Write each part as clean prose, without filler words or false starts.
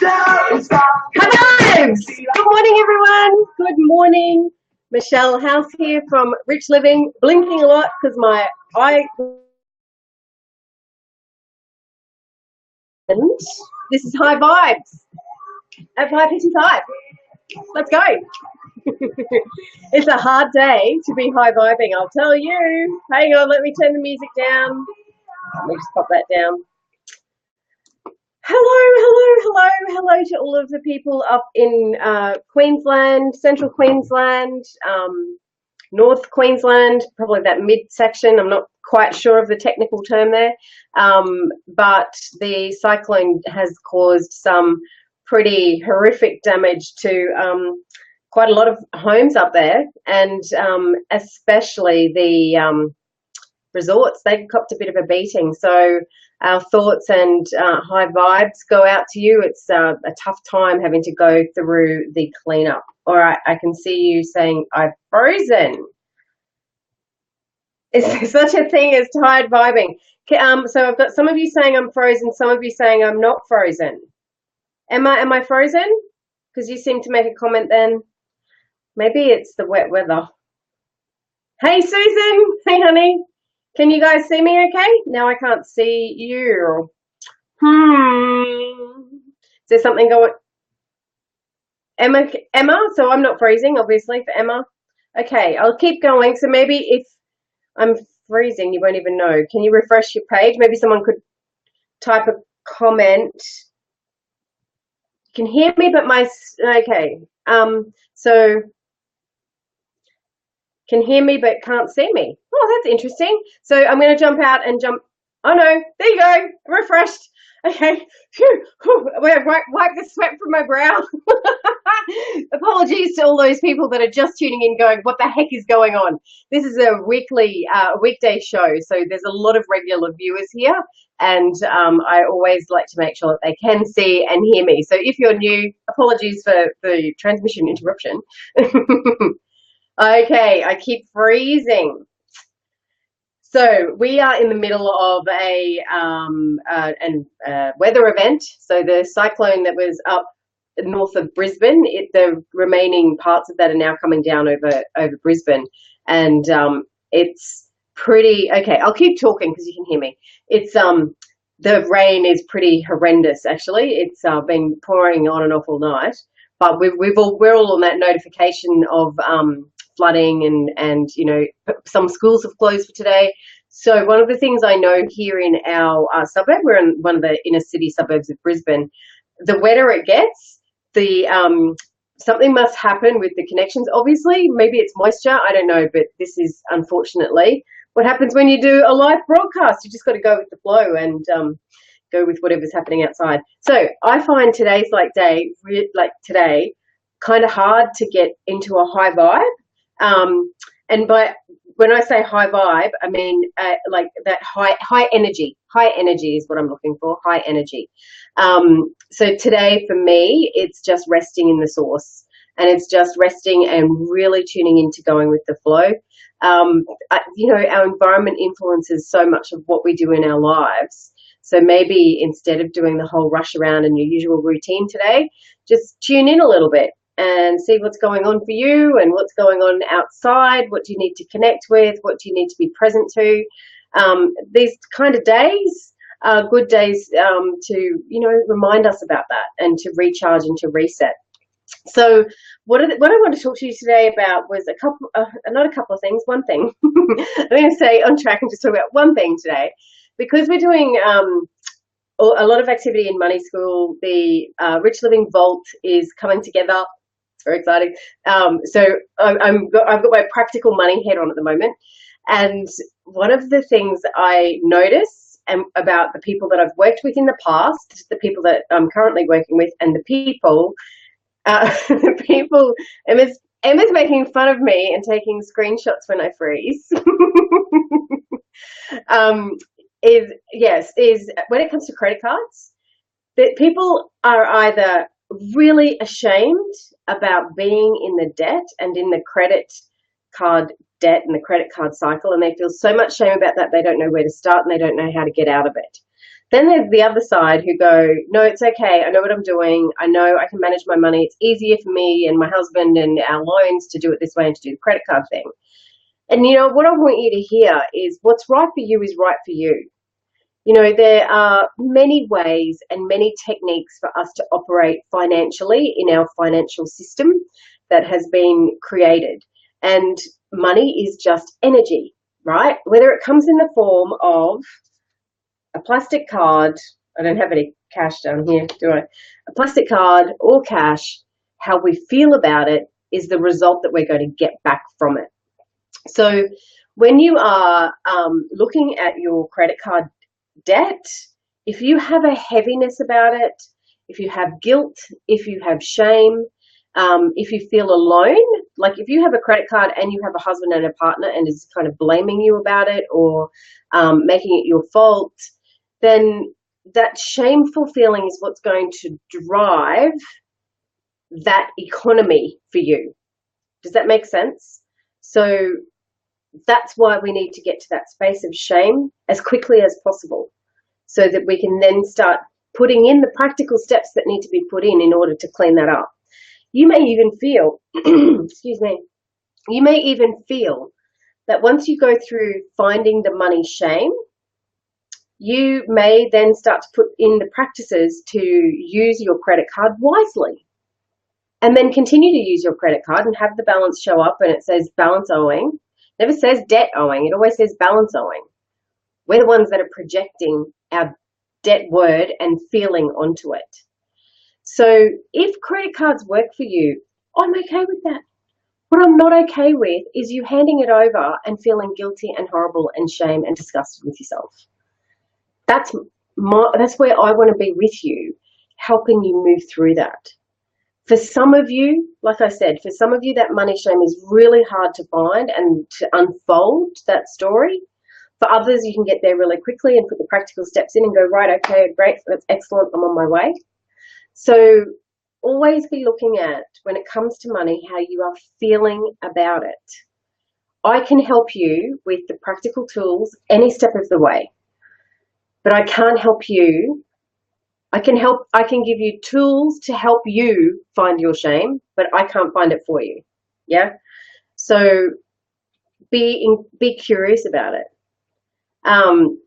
Vibes! Good morning, everyone. Good morning. Michelle House here from Rich Living. Blinking a lot because my eye. This is High Vibes at 5:55. Let's go. It's a hard day to be high vibing, I'll tell you. Hang on, let me turn the music down. Let me just pop that down. Hello to all of the people up in Queensland, Central Queensland, North Queensland, probably that mid-section. I'm not quite sure of the technical term there, but the cyclone has caused some pretty horrific damage to quite a lot of homes up there, and especially the resorts. They've copped a bit of a beating. So our thoughts and high vibes go out to you. It's a tough time having to go through the cleanup. All right, I can see you saying, I've frozen. Is there such a thing as tired vibing? So I've got some of you saying I'm frozen, some of you saying I'm not frozen. Am I frozen? Because you seem to make a comment then. Maybe it's the wet weather. Hey, Susan. Hey, honey. Can you guys see me okay? Now I can't see you. Is there something going? Emma, so I'm not freezing, obviously, for Emma. Okay, I'll keep going. So maybe if I'm freezing, you won't even know. Can you refresh your page? Maybe someone could type a comment. You can hear me, but okay. So can hear me but can't see me. Oh, that's interesting. So I'm going to jump out and jump. Oh no, there you go. Refreshed. Okay. Phew. Wipe the sweat from my brow. Apologies to all those people that are just tuning in going, what the heck is going on? This is a weekday show, so there's a lot of regular viewers here, and I always like to make sure that they can see and hear me. So if you're new, apologies for the transmission interruption. Okay, I keep freezing. So we are in the middle of a weather event. So the cyclone that was up north of Brisbane, the remaining parts of that are now coming down over Brisbane, and it's pretty. Okay, I'll keep talking because you can hear me. It's the rain is pretty horrendous. Actually, it's been pouring on and off all night. But we're all on that notification of flooding and you know, some schools have closed for today. So one of the things I know here in our suburb, we're in one of the inner city suburbs of Brisbane, the wetter it gets, the something must happen with the connections. Obviously, maybe it's moisture, I don't know, but this is unfortunately what happens when you do a live broadcast. You just got to go with the flow and go with whatever's happening outside. So I find today's today kind of hard to get into a high vibe. And when I say high vibe, I mean like that high energy. High energy is what I'm looking for. High energy. So today for me, it's just resting in the source, and it's just resting and really tuning into going with the flow. You know, our environment influences so much of what we do in our lives. So maybe instead of doing the whole rush around in your usual routine today, just tune in a little bit and see what's going on for you and what's going on outside. What do you need to connect with? What do you need to be present to? These kind of days are good days to, you know, remind us about that and to recharge and to reset. So what I want to talk to you today about was not a couple of things, one thing. I'm going to stay on track and just talk about one thing today. Because we're doing a lot of activity in Money School, the Rich Living Vault is coming together. It's very exciting. So I've got my practical money head on at the moment. And one of the things I notice about the people that I've worked with in the past, the people that I'm currently working with, and the people, Emma's making fun of me and taking screenshots when I freeze. Is when it comes to credit cards, that people are either really ashamed about being in the debt and in the credit card debt and the credit card cycle, and they feel so much shame about that they don't know where to start and they don't know how to get out of it. Then there's the other side who go, no, it's okay. I know what I'm doing. I know I can manage my money. It's easier for me and my husband and our loans to do it this way and to do the credit card thing. And what I want you to hear is what's right for you is right for you. There are many ways and many techniques for us to operate financially in our financial system that has been created. And money is just energy, right? Whether it comes in the form of a plastic card, I don't have any cash down here, do I? A plastic card or cash, how we feel about it is the result that we're going to get back from it. So when you are looking at your credit card debt, if you have a heaviness about it, if you have guilt, if you have shame, if you feel alone, like if you have a credit card and you have a husband and a partner and is kind of blaming you about it or making it your fault, then that shameful feeling is what's going to drive that economy for you. Does that make sense? So that's why we need to get to that space of shame as quickly as possible so that we can then start putting in the practical steps that need to be put in order to clean that up. You may even feel, excuse me, you may even feel that once you go through finding the money shame, you may then start to put in the practices to use your credit card wisely. And then continue to use your credit card and have the balance show up and it says balance owing. It never says debt owing, it always says balance owing. We're the ones that are projecting our debt word and feeling onto it. So if credit cards work for you, I'm okay with that. What I'm not okay with is you handing it over and feeling guilty and horrible and shame and disgusted with yourself. That's where I want to be with you, helping you move through that. For some of you, like I said, for some of you, that money shame is really hard to find and to unfold that story. For others, you can get there really quickly and put the practical steps in and go, right, okay, great, that's excellent, I'm on my way. So always be looking at, when it comes to money, how you are feeling about it. I can help you with the practical tools any step of the way, but I can't help you. I can give you tools to help you find your shame, but I can't find it for you. Yeah. So be curious about it. I'm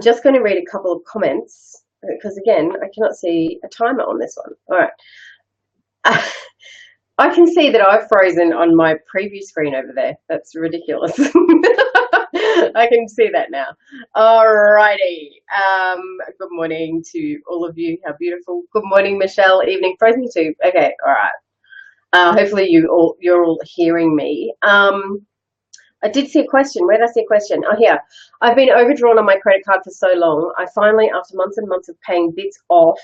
just going to read a couple of comments because again, I cannot see a timer on this one. All right. I can see that I've frozen on my preview screen over there. That's ridiculous. I can see that now. Alrighty. Good morning to all of you. How beautiful. Good morning, Michelle. Evening, Frozen YouTube. Okay, all right. Hopefully you're all hearing me. I did see a question. Where did I see a question? Oh, here. I've been overdrawn on my credit card for so long. I finally, after months and months of paying bits off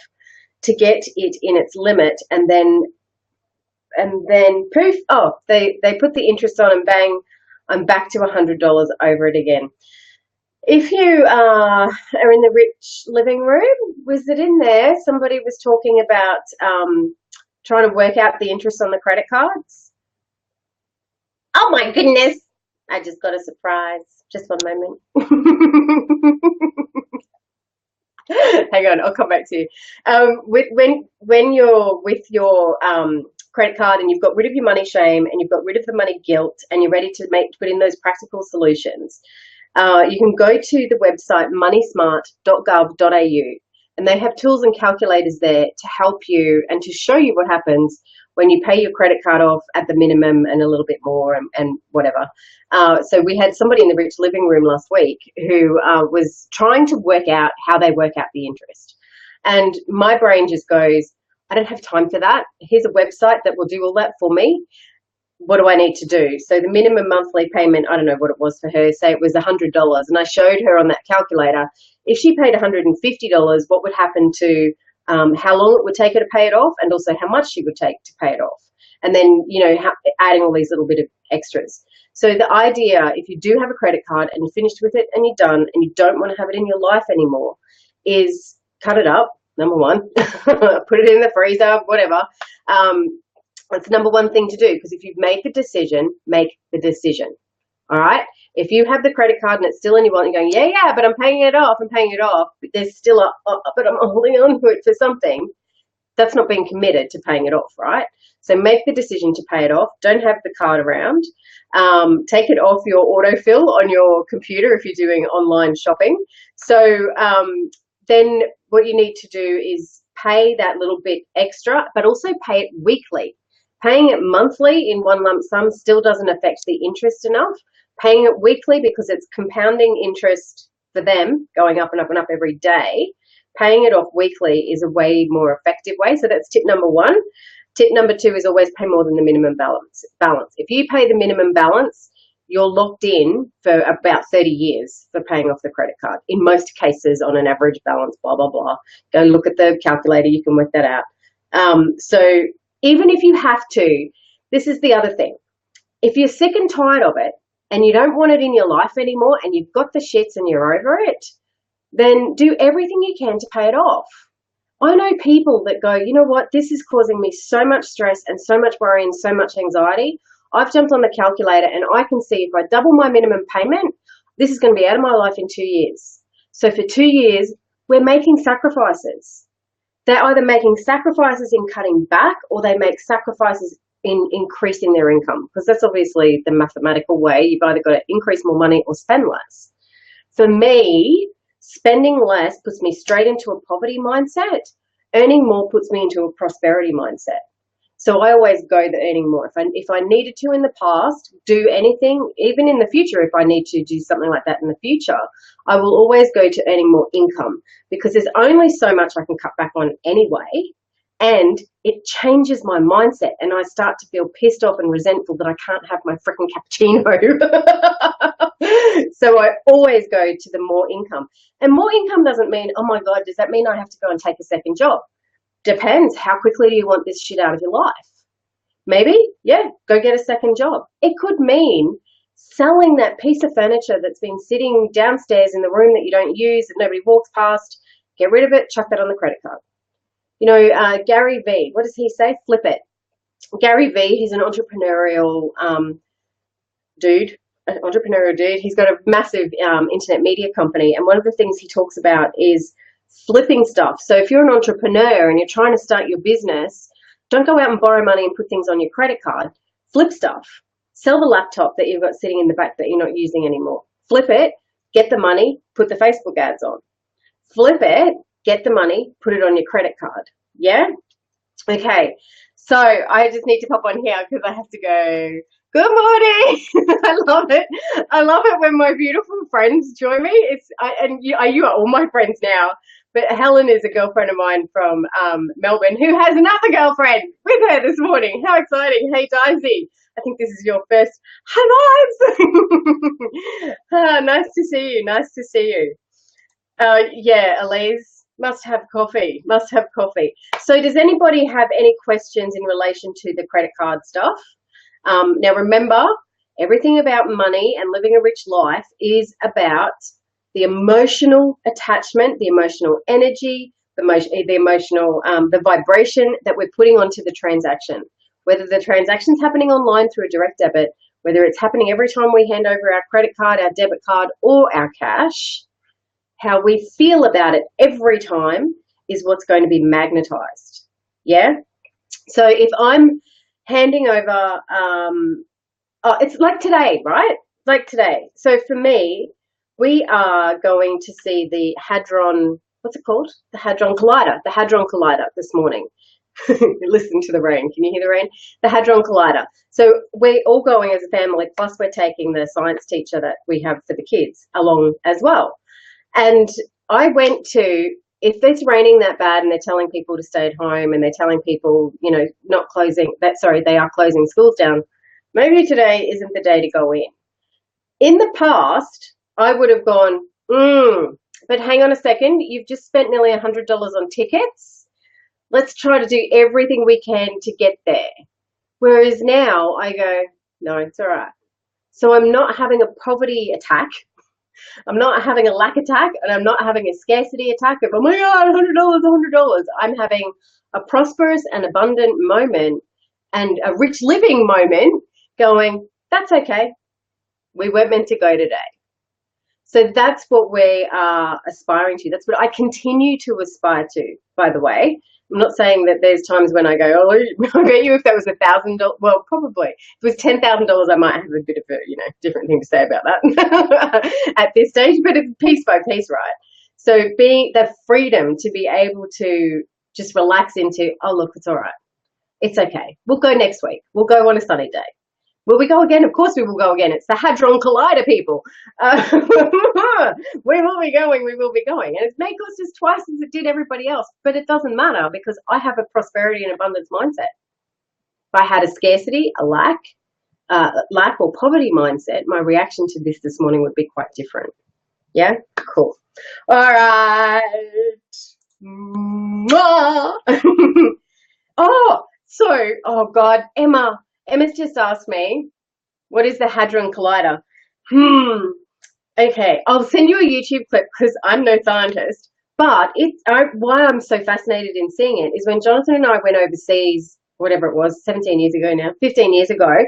to get it in its limit, and then poof, oh, they put the interest on and bang, I'm back to $100 over it again. If you are in the rich living room, was it in there? Somebody was talking about trying to work out the interest on the credit cards. Oh my goodness. I just got a surprise. Just one moment. Hang on, I'll come back to you. When you're with your credit card and you've got rid of your money shame and you've got rid of the money guilt and you're ready to put in those practical solutions, you can go to the website moneysmart.gov.au and they have tools and calculators there to help you and to show you what happens when you pay your credit card off at the minimum and a little bit more and whatever. So we had somebody in the rich living room last week who was trying to work out how they work out the interest. And my brain just goes, I don't have time for that. Here's a website that will do all that for me. What do I need to do? So the minimum monthly payment, I don't know what it was for her, say it was $100. And I showed her on that calculator, if she paid $150, what would happen to how long it would take her to pay it off and also how much she would take to pay it off. And then, adding all these little bit of extras. So the idea, if you do have a credit card and you're finished with it and you're done and you don't want to have it in your life anymore, is cut it up, number one, put it in the freezer, whatever. That's the number one thing to do, because if you've made the decision, make the decision. All right. If you have the credit card and it's still in your wallet, you're going, yeah, but I'm paying it off. I'm paying it off. But there's still but I'm holding on to it for something. That's not being committed to paying it off, right? So make the decision to pay it off. Don't have the card around. Take it off your autofill on your computer if you're doing online shopping. So then what you need to do is pay that little bit extra, but also pay it weekly. Paying it monthly in one lump sum still doesn't affect the interest enough. Paying it weekly, because it's compounding interest for them, going up and up and up every day, paying it off weekly is a way more effective way. So that's tip number one. Tip number two is always pay more than the minimum balance. If you pay the minimum balance, you're locked in for about 30 years for paying off the credit card. In most cases, on an average balance, blah, blah, blah. Go look at the calculator. You can work that out. So even if you have to, this is the other thing. If you're sick and tired of it and you don't want it in your life anymore and you've got the shits and you're over it, then do everything you can to pay it off. I know people that go, you know what, this is causing me so much stress and so much worry and so much anxiety. I've jumped on the calculator and I can see if I double my minimum payment, this is going to be out of my life in 2 years. So for 2 years, we're making sacrifices. They're either making sacrifices in cutting back or they make sacrifices in increasing their income, because that's obviously the mathematical way. You've either got to increase more money or spend less. For me, spending less puts me straight into a poverty mindset. Earning more puts me into a prosperity mindset. So I always go the earning more. If I needed to in the past do anything, even in the future, if I need to do something like that in the future, I will always go to earning more income, because there's only so much I can cut back on anyway. And it changes my mindset and I start to feel pissed off and resentful that I can't have my freaking cappuccino. So I always go to the more income. And more income doesn't mean, oh my God, does that mean I have to go and take a second job? Depends. How quickly do you want this shit out of your life? Maybe, yeah, go get a second job. It could mean selling that piece of furniture that's been sitting downstairs in the room that you don't use, that nobody walks past. Get rid of it, chuck that on the credit card. You know, Gary Vee, what does he say? Flip it. Gary Vee, he's an entrepreneurial dude. He's got a massive internet media company. And one of the things he talks about is flipping stuff. So if you're an entrepreneur and you're trying to start your business, don't go out and borrow money and put things on your credit card. Flip stuff. Sell the laptop that you've got sitting in the back that you're not using anymore. Flip it, get the money, put the Facebook ads on. Flip it, get the money, put it on your credit card. Yeah? Okay. So I just need to pop on here because I have to go. Good morning. I love it. I love it when my beautiful friends join me. You are all my friends now. But Helen is a girlfriend of mine from Melbourne who has another girlfriend with her this morning. How exciting. Hey, Daisy. I think this is your first high vibes. Nice to see you. Nice to see you. Yeah, Elise, must have coffee. Must have coffee. So does anybody have any questions in relation to the credit card stuff? Now, remember, everything about money and living a rich life is about the emotional attachment, the emotional energy, the vibration that we're putting onto the transaction. Whether the transaction's happening online through a direct debit, whether it's happening every time we hand over our credit card, our debit card, or our cash, how we feel about it every time is what's going to be magnetized. Yeah? So if I'm handing over, it's like today, right? Like today. So for me, we are going to see the Hadron, what's it called? The Hadron Collider this morning. Listen to the rain. Can you hear the rain? The Hadron Collider. So we're all going as a family, plus we're taking the science teacher that we have for the kids along as well. And I went to, if it's raining that bad and they're telling people to stay at home and they're telling people, you know, they are closing schools down, maybe today isn't the day to go in. In the past, I would have gone, but hang on a second, you've just spent nearly $100 on tickets. Let's try to do everything we can to get there. Whereas now I go, no, it's all right. So I'm not having a poverty attack. I'm not having a lack attack, and I'm not having a scarcity attack of, oh my God, $100. I'm having a prosperous and abundant moment and a rich living moment going, that's okay. We weren't meant to go today. So that's what we are aspiring to. That's what I continue to aspire to, by the way. I'm not saying that there's times when I go, oh, I bet you if that was $1,000, well, probably. If it was $10,000, I might have a bit of a, different thing to say about that at this stage, but it's piece by piece, right? So being the freedom to be able to just relax into, oh, look, it's all right. It's okay. We'll go next week. We'll go on a sunny day. Will we go again? Of course we will go again. It's the Hadron Collider, people. We will be going. We will be going. And it may cost us twice as it did everybody else, but it doesn't matter because I have a prosperity and abundance mindset. If I had a scarcity, a lack or poverty mindset, my reaction to this morning would be quite different. Yeah? Cool. All right. Oh God, Emma's just asked me, what is the Hadron Collider? Okay, I'll send you a YouTube clip because I'm no scientist, but why I'm so fascinated in seeing it is when Jonathan and I went overseas, whatever it was, 17 years ago now, 15 years ago,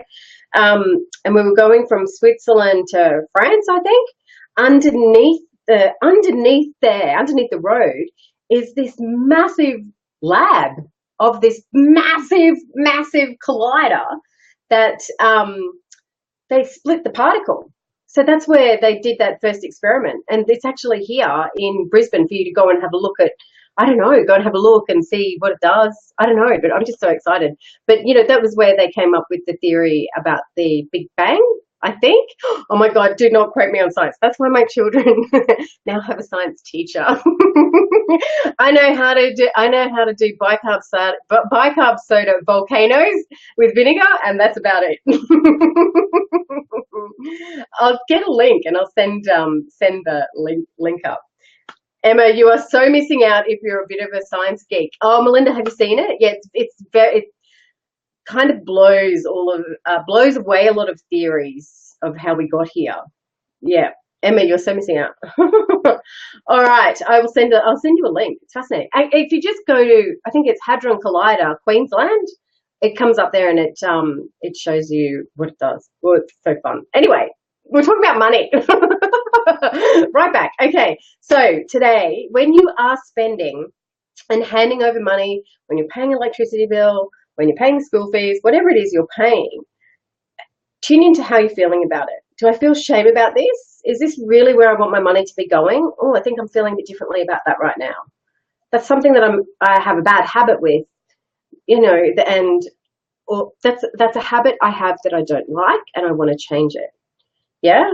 and we were going from Switzerland to France, I think. Underneath the road is this massive lab of this massive collider that they split the particle. So that's where they did that first experiment. And it's actually here in Brisbane for you to go and have a look at, go and have a look and see what it does. I don't know, but I'm just so excited. But, that was where they came up with the theory about the Big Bang, I think. Oh my God, do not quote me on science. That's why my children now have a science teacher. I know how to do bicarb soda volcanoes with vinegar, and that's about it. I'll get a link and I'll send the link up. Emma, you are so missing out if you're a bit of a science geek. Oh, Melinda, have you seen it? Yeah, it kind of blows away a lot of theories of how we got here. Yeah, Emma, you're so missing out. All right, I'll send you a link. It's fascinating. If you just go to, I think it's Hadron Collider, Queensland, it comes up there and it shows you what it does. Well, it's so fun. Anyway, we're talking about money. Right back. Okay, so today, when you are spending and handing over money, when you're paying an electricity bill, when you're paying school fees, whatever it is you're paying, tune into how you're feeling about it. Do I feel shame about this? Is this really where I want my money to be going? Oh, I think I'm feeling a bit differently about that right now. That's something that I have a bad habit with, or that's a habit I have that I don't like and I want to change it. Yeah.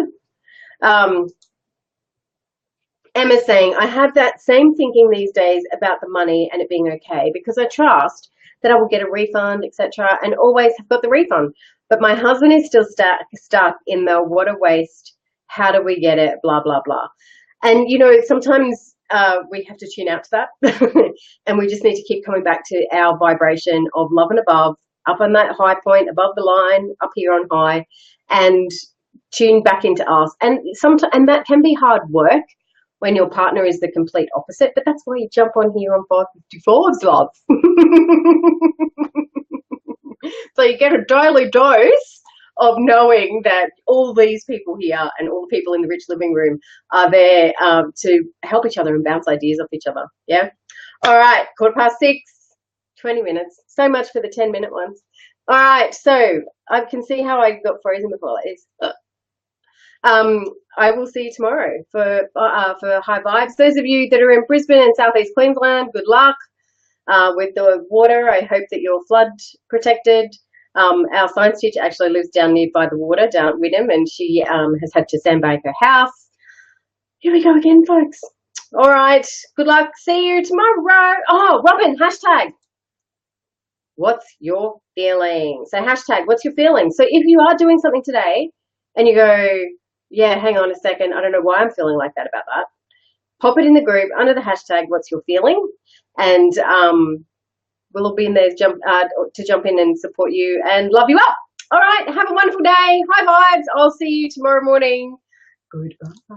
Emma's saying, I have that same thinking these days about the money and it being okay because I trust that I will get a refund, etc., and always have got the refund. But my husband is still stuck in the water waste. How do we get it? Blah, blah, blah. And, sometimes we have to tune out to that and we just need to keep coming back to our vibration of love and above, up on that high point, above the line, up here on high, and tune back into us. And that can be hard work when your partner is the complete opposite, but that's why you jump on here on 554's love. So you get a daily dose of knowing that all these people here and all the people in the Rich Living Room are there to help each other and bounce ideas off each other. Yeah. All right. 6:15, 20 minutes. So much for the 10-minute ones. All right. So I can see how I got frozen before. I will see you tomorrow for High Vibes. Those of you that are in Brisbane and Southeast Queensland, good luck with the water. I hope that you're flood protected. Our science teacher actually lives down nearby the water, down at Wynnum, and she has had to sandbag her house. Here we go again, folks. All right, good luck. See you tomorrow. Oh, Robin, hashtag. What's your feeling? So hashtag, what's your feeling? So if you are doing something today and you go, yeah, hang on a second, I don't know why I'm feeling like that about that, pop it in the group under the hashtag, what's your feeling? And we'll all be in there to jump in and support you and love you up. All right, have a wonderful day. High vibes. I'll see you tomorrow morning. Goodbye.